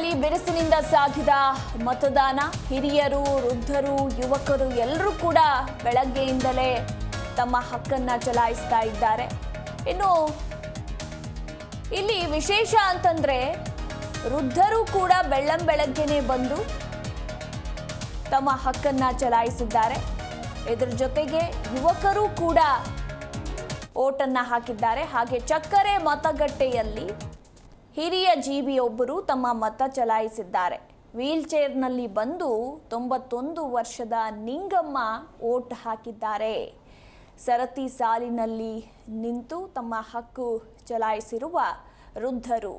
ಚನ್ನಪಟ್ಟಣದಲ್ಲಿ ಬಿರುಸಿನಿಂದ ಸಾಗಿದ ಮತದಾನ. ಹಿರಿಯರು, ವೃದ್ಧರು, ಯುವಕರು ಎಲ್ಲರೂ ಕೂಡ ಬೆಳಗ್ಗೆಯಿಂದಲೇ ತಮ್ಮ ಹಕ್ಕನ್ನ ಚಲಾಯಿಸ್ತಾ ಇದ್ದಾರೆ. ಇನ್ನು ಇಲ್ಲಿ ವಿಶೇಷ ಅಂತಂದ್ರೆ ವೃದ್ಧರು ಕೂಡ ಬೆಳ್ಳಂಬೆಳಗ್ಗೆನೆ ಬಂದು ತಮ್ಮ ಹಕ್ಕನ್ನ ಚಲಾಯಿಸಿದ್ದಾರೆ. ಇದರ ಜೊತೆಗೆ ಯುವಕರು ಕೂಡ ಓಟನ್ನ ಹಾಕಿದ್ದಾರೆ. ಹಾಗೆ ಚಕ್ಕರೆ ಮತಗಟ್ಟೆಯಲ್ಲಿ ಹಿರಿಯ ಜೀವಿಯೊಬ್ಬರು ತಮ್ಮ ಮತ ಚಲಾಯಿಸಿದ್ದಾರೆ. ವೀಲ್ ಚೇರ್ನಲ್ಲಿ ಬಂದು 91 ವರ್ಷದ ನಿಂಗಮ್ಮ ಓಟ್ ಹಾಕಿದ್ದಾರೆ. ಸರತಿ ಸಾಲಿನಲ್ಲಿ ನಿಂತು ತಮ್ಮ ಹಕ್ಕು ಚಲಾಯಿಸಿರುವ ವೃದ್ಧರು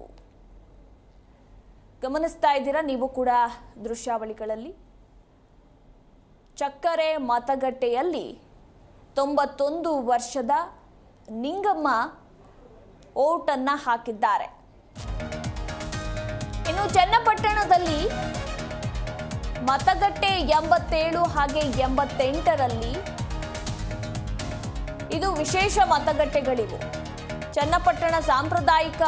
ಗಮನಿಸ್ತಾ ಇದ್ದೀರಾ ನೀವು ಕೂಡ ದೃಶ್ಯಾವಳಿಗಳಲ್ಲಿ. ಚಕ್ಕರೆ ಮತಗಟ್ಟೆಯಲ್ಲಿ 91 ವರ್ಷದ ನಿಂಗಮ್ಮ ಓಟನ್ನ ಹಾಕಿದ್ದಾರೆ. ಇನ್ನು ಚನ್ನಪಟ್ಟಣದಲ್ಲಿ ಮತಗಟ್ಟೆ 87 ಹಾಗೆ 88ರಲ್ಲಿ ಇದು ವಿಶೇಷ ಮತಗಟ್ಟೆಗಳಿವು. ಚನ್ನಪಟ್ಟಣ ಸಾಂಪ್ರದಾಯಿಕ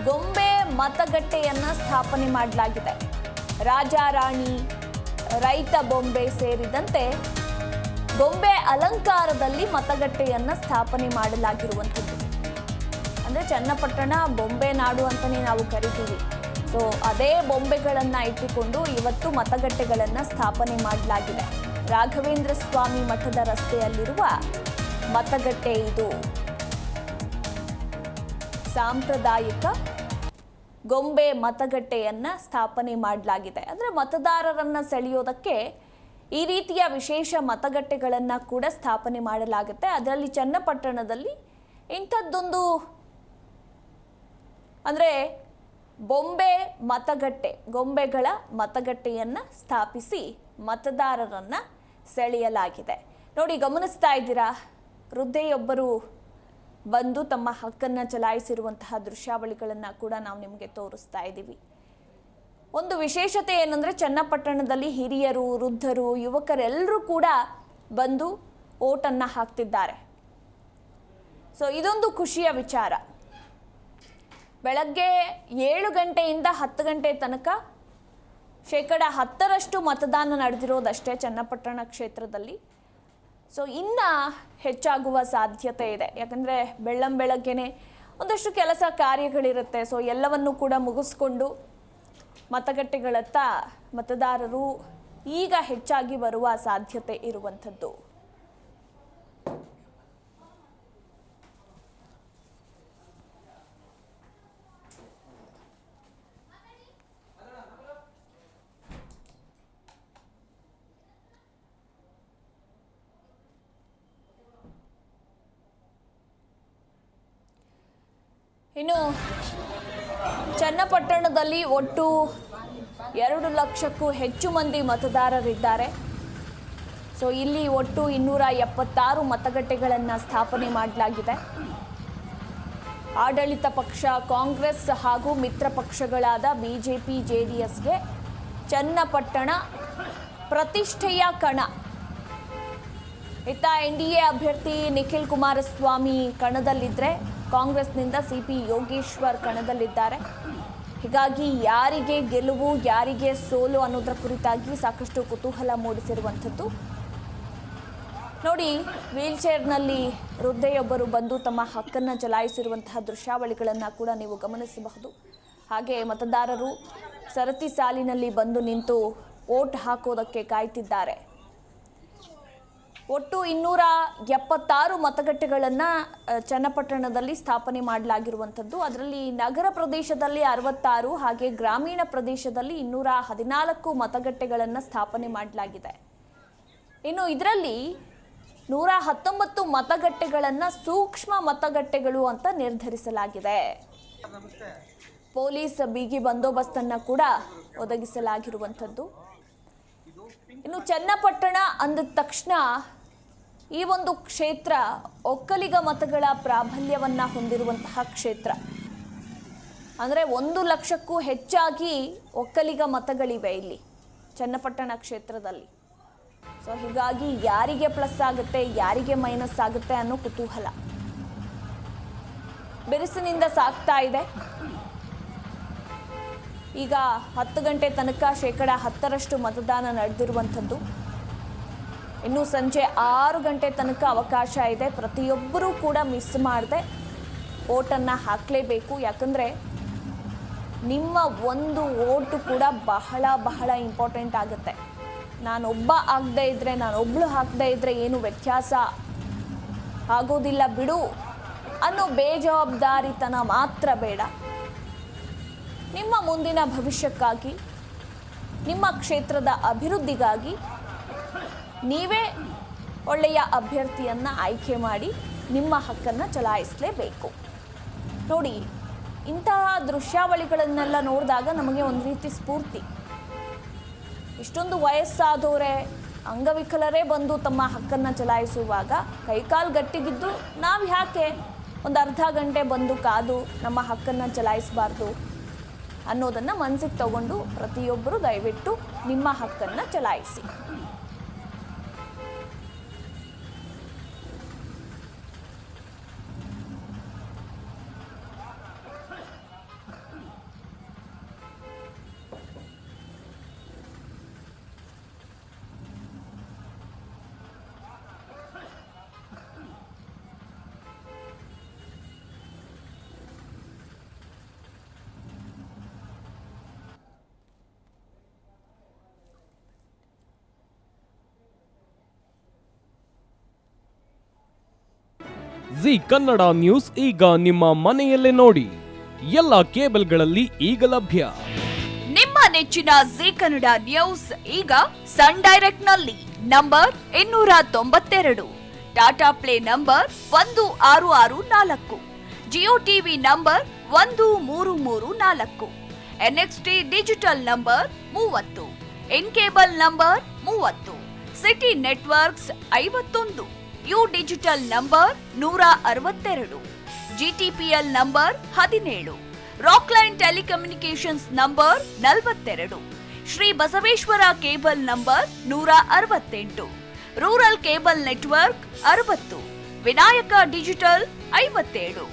ಗೊಂಬೆ ಮತಗಟ್ಟೆಯನ್ನ ಸ್ಥಾಪನೆ ಮಾಡಲಾಗಿದೆ. ರಾಜ ರಾಣಿ, ರೈತ ಬೊಂಬೆ ಸೇರಿದಂತೆ ಗೊಂಬೆ ಅಲಂಕಾರದಲ್ಲಿ ಮತಗಟ್ಟೆಯನ್ನ ಸ್ಥಾಪನೆ ಮಾಡಲಾಗಿರುವಂಥದ್ದು. ಅಂದ್ರೆ ಚನ್ನಪಟ್ಟಣ ಬೊಂಬೆ ನಾಡು ಅಂತಾನೆ ನಾವು ಕರಿತೀವಿ. ಸೊ ಅದೇ ಬೊಂಬೆಗಳನ್ನ ಇಟ್ಟುಕೊಂಡು ಇವತ್ತು ಮತಗಟ್ಟೆಗಳನ್ನ ಸ್ಥಾಪನೆ ಮಾಡಲಾಗಿದೆ. ರಾಘವೇಂದ್ರ ಸ್ವಾಮಿ ಮಠದ ರಸ್ತೆಯಲ್ಲಿರುವ ಮತಗಟ್ಟೆ ಇದು. ಸಾಂಪ್ರದಾಯಿಕ ಗೊಂಬೆ ಮತಗಟ್ಟೆಯನ್ನ ಸ್ಥಾಪನೆ ಮಾಡಲಾಗಿದೆ. ಅಂದ್ರೆ ಮತದಾರರನ್ನ ಸೆಳೆಯೋದಕ್ಕೆ ಈ ರೀತಿಯ ವಿಶೇಷ ಮತಗಟ್ಟೆಗಳನ್ನ ಕೂಡ ಸ್ಥಾಪನೆ ಮಾಡಲಾಗುತ್ತೆ. ಅದರಲ್ಲಿ ಚನ್ನಪಟ್ಟಣದಲ್ಲಿ ಇಂಥದ್ದೊಂದು ಅಂದ್ರೆ ಗೊಂಬೆಗಳ ಮತಗಟ್ಟೆಯನ್ನ ಸ್ಥಾಪಿಸಿ ಮತದಾರರನ್ನ ಸೆಳೆಯಲಾಗಿದೆ. ನೋಡಿ, ಗಮನಿಸ್ತಾ ಇದ್ದೀರಾ, ವೃದ್ಧೆಯೊಬ್ಬರು ಬಂದು ತಮ್ಮ ಹಕ್ಕನ್ನ ಚಲಾಯಿಸಿರುವಂತಹ ದೃಶ್ಯಾವಳಿಗಳನ್ನ ಕೂಡ ನಾವು ನಿಮಗೆ ತೋರಿಸ್ತಾ ಇದ್ದೀವಿ. ಒಂದು ವಿಶೇಷತೆ ಏನಂದ್ರೆ ಚನ್ನಪಟ್ಟಣದಲ್ಲಿ ಹಿರಿಯರು, ವೃದ್ಧರು, ಯುವಕರೆಲ್ಲರೂ ಕೂಡ ಬಂದು ಓಟನ್ನ ಹಾಕ್ತಿದ್ದಾರೆ. ಸೊ ಇದೊಂದು ಖುಷಿಯ ವಿಚಾರ. ಬೆಳಗ್ಗೆ 7 ಗಂಟೆಯಿಂದ 10 ಗಂಟೆ ತನಕ 10% ಮತದಾನ ನಡೆದಿರೋದಷ್ಟೇ ಚನ್ನಪಟ್ಟಣ ಕ್ಷೇತ್ರದಲ್ಲಿ. ಸೊ ಇನ್ನ ಹೆಚ್ಚಾಗುವ ಸಾಧ್ಯತೆ ಇದೆ. ಯಾಕಂದರೆ ಬೆಳ್ಳಂಬೆಳಗ್ಗೆನೆ ಒಂದಷ್ಟು ಕೆಲಸ ಕಾರ್ಯಗಳಿರುತ್ತೆ. ಸೊ ಎಲ್ಲವನ್ನು ಕೂಡ ಮುಗಿಸ್ಕೊಂಡು ಮತಗಟ್ಟೆಗಳತ್ತ ಮತದಾರರು ಈಗ ಹೆಚ್ಚಾಗಿ ಬರುವ ಸಾಧ್ಯತೆ ಇರುವಂಥದ್ದು. ಇನ್ನು ಚನ್ನಪಟ್ಟಣದಲ್ಲಿ ಒಟ್ಟು 2 ಲಕ್ಷಕ್ಕೂ ಹೆಚ್ಚು ಮಂದಿ ಮತದಾರರಿದ್ದಾರೆ. ಸೊ ಇಲ್ಲಿ ಒಟ್ಟು 276 ಮತಗಟ್ಟೆಗಳನ್ನು ಸ್ಥಾಪನೆ ಮಾಡಲಾಗಿದೆ. ಆಡಳಿತ ಪಕ್ಷ ಕಾಂಗ್ರೆಸ್ ಹಾಗೂ ಮಿತ್ರ ಪಕ್ಷಗಳಾದ ಬಿಜೆಪಿ, ಜೆಡಿಎಸ್ಗೆ ಚನ್ನಪಟ್ಟಣ ಪ್ರತಿಷ್ಠೆಯ ಕಣ. ಇತ್ತ ಎನ್ಡಿಎ ಅಭ್ಯರ್ಥಿ ನಿಖಿಲ್ ಕುಮಾರಸ್ವಾಮಿ ಕಣದಲ್ಲಿದ್ದರೆ ಕಾಂಗ್ರೆಸ್ನಿಂದ ಸಿಪಿ ಯೋಗೇಶ್ವರ್ ಕಣದಲ್ಲಿದ್ದಾರೆ. ಹೀಗಾಗಿ ಯಾರಿಗೆ ಗೆಲುವು, ಯಾರಿಗೆ ಸೋಲು ಅನ್ನೋದರ ಕುರಿತಾಗಿ ಸಾಕಷ್ಟು ಕುತೂಹಲ ಮೂಡಿಸಿರುವಂಥದ್ದು. ನೋಡಿ, ವೀಲ್ ಚೇರ್ನಲ್ಲಿ ವೃದ್ಧೆಯೊಬ್ಬರು ಬಂದು ತಮ್ಮ ಹಕ್ಕನ್ನು ಚಲಾಯಿಸಿರುವಂತಹ ದೃಶ್ಯಾವಳಿಗಳನ್ನು ಕೂಡ ನೀವು ಗಮನಿಸಬಹುದು. ಹಾಗೆ ಮತದಾರರು ಸರತಿ ಸಾಲಿನಲ್ಲಿ ಬಂದು ನಿಂತು ವೋಟ್ ಹಾಕೋದಕ್ಕೆ ಕಾಯ್ತಿದ್ದಾರೆ. ಒಟ್ಟು 276 ಮತಗಟ್ಟೆಗಳನ್ನು ಚನ್ನಪಟ್ಟಣದಲ್ಲಿ ಸ್ಥಾಪನೆ ಮಾಡಲಾಗಿರುವಂಥದ್ದು. ಅದರಲ್ಲಿ ನಗರ ಪ್ರದೇಶದಲ್ಲಿ 66 ಹಾಗೆ ಗ್ರಾಮೀಣ ಪ್ರದೇಶದಲ್ಲಿ 214 ಮತಗಟ್ಟೆಗಳನ್ನು ಸ್ಥಾಪನೆ ಮಾಡಲಾಗಿದೆ. ಇನ್ನು ಇದರಲ್ಲಿ 119 ಮತಗಟ್ಟೆಗಳನ್ನು ಸೂಕ್ಷ್ಮ ಮತಗಟ್ಟೆಗಳು ಅಂತ ನಿರ್ಧರಿಸಲಾಗಿದೆ. ಪೊಲೀಸ್ ಬಿಗಿ ಬಂದೋಬಸ್ತನ್ನು ಕೂಡ ಒದಗಿಸಲಾಗಿರುವಂಥದ್ದು. ಇನ್ನು ಚನ್ನಪಟ್ಟಣ ಅಂದ ತಕ್ಷಣ ಈ ಒಂದು ಕ್ಷೇತ್ರ ಒಕ್ಕಲಿಗ ಮತಗಳ ಪ್ರಾಬಲ್ಯವನ್ನು ಹೊಂದಿರುವಂತಹ ಕ್ಷೇತ್ರ. ಅಂದರೆ 1 ಲಕ್ಷಕ್ಕೂ ಹೆಚ್ಚಾಗಿ ಒಕ್ಕಲಿಗ ಮತಗಳಿವೆ ಇಲ್ಲಿ ಚನ್ನಪಟ್ಟಣ ಕ್ಷೇತ್ರದಲ್ಲಿ. ಸೊ ಹೀಗಾಗಿ ಯಾರಿಗೆ ಪ್ಲಸ್ ಆಗುತ್ತೆ, ಯಾರಿಗೆ ಮೈನಸ್ ಆಗುತ್ತೆ ಅನ್ನೋ ಕುತೂಹಲ ಬಿರುಸಿನಿಂದ ಸಾಗ್ತಾ ಇದೆ. ಈಗ 10 ಗಂಟೆ ತನಕ 10% ಮತದಾನ ನಡೆದಿರುವಂಥದ್ದು. ಇನ್ನು ಸಂಜೆ 6 ಗಂಟೆ ತನಕ ಅವಕಾಶ ಇದೆ. ಪ್ರತಿಯೊಬ್ಬರೂ ಕೂಡ ಮಿಸ್ ಮಾಡದೆ ವೋಟನ್ನು ಹಾಕಲೇಬೇಕು. ಯಾಕಂದರೆ ನಿಮ್ಮ ಒಂದು ವೋಟು ಕೂಡ ಬಹಳ ಬಹಳ ಇಂಪಾರ್ಟೆಂಟ್ ಆಗುತ್ತೆ. ನಾನೊಬ್ಬ ಆಗದೇ ಇದ್ದರೆ, ನಾನೊಬ್ಬಳು ಹಾಕದೇ ಇದ್ದರೆ ಏನು ವ್ಯತ್ಯಾಸ ಆಗೋದಿಲ್ಲ ಬಿಡು ಅನ್ನೋ ಬೇಜವಾಬ್ದಾರಿತನ ಮಾತ್ರ ಬೇಡ. ನಿಮ್ಮ ಮುಂದಿನ ಭವಿಷ್ಯಕ್ಕಾಗಿ, ನಿಮ್ಮ ಕ್ಷೇತ್ರದ ಅಭಿವೃದ್ಧಿಗಾಗಿ ನೀವೇ ಒಳ್ಳೆಯ ಅಭ್ಯರ್ಥಿಯನ್ನು ಆಯ್ಕೆ ಮಾಡಿ ನಿಮ್ಮ ಹಕ್ಕನ್ನು ಚಲಾಯಿಸಲೇಬೇಕು. ನೋಡಿ, ಇಂತಹ ದೃಶ್ಯಾವಳಿಗಳನ್ನೆಲ್ಲ ನೋಡಿದಾಗ ನಮಗೆ ಒಂದು ರೀತಿ ಸ್ಫೂರ್ತಿ. ಇಷ್ಟೊಂದು ವಯಸ್ಸಾದವರೇ, ಅಂಗವಿಕಲರೇ ಬಂದು ತಮ್ಮ ಹಕ್ಕನ್ನು ಚಲಾಯಿಸುವಾಗ ಕೈಕಾಲು ಗಟ್ಟಿಗಿದ್ದು ನಾವು ಯಾಕೆ ಒಂದು ಅರ್ಧ ಗಂಟೆ ಬಂದು ಕಾದು ನಮ್ಮ ಹಕ್ಕನ್ನು ಚಲಾಯಿಸಬಾರ್ದು ಅನ್ನೋದನ್ನು ಮನಸ್ಸಿಗೆ ತಗೊಂಡು ಪ್ರತಿಯೊಬ್ಬರು ದಯವಿಟ್ಟು ನಿಮ್ಮ ಹಕ್ಕನ್ನು ಚಲಾಯಿಸಿ. ಜಿ ಕನ್ನಡ ನ್ಯೂಸ್ ಈಗ ನಿಮ್ಮ ಮನೆಯಲ್ಲೇ ನೋಡಿ. ಎಲ್ಲ ಕೇಬಲ್ಗಳಲ್ಲಿ ಈಗ ಲಭ್ಯ. ನಿಮ್ಮ ನೆಚ್ಚಿನ ಜಿ ಕನ್ನಡ ನ್ಯೂಸ್ ಈಗ ಸನ್ ಡೈರೆಕ್ಟ್ ನಲ್ಲಿ number 292, Tata play number 1664, Jio TV number 1334, NXT digital number 30, N cable number 30, city networks 51, U digital number 162, GTPL number 17, Rockline telecommunications number 42, Shri Basaveshwara cable number 168, rural cable network 60, Vinayaka digital 57,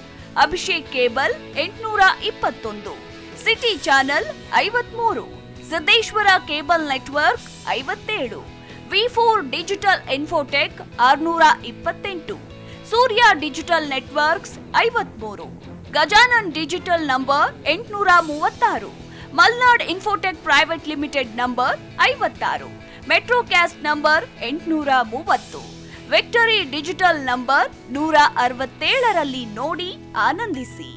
Abhishek cable 821, city channel 53, Siddeshwara cable network 57, V4 digital Infotech 628, ಸೂರ್ಯ digital networks 53, Gajanan digital number 836, Malnad infotech private limited number 56, Metrocast number 830, victory digital number 167ರಲ್ಲಿ ನೋಡಿ ಆನಂದಿಸಿ.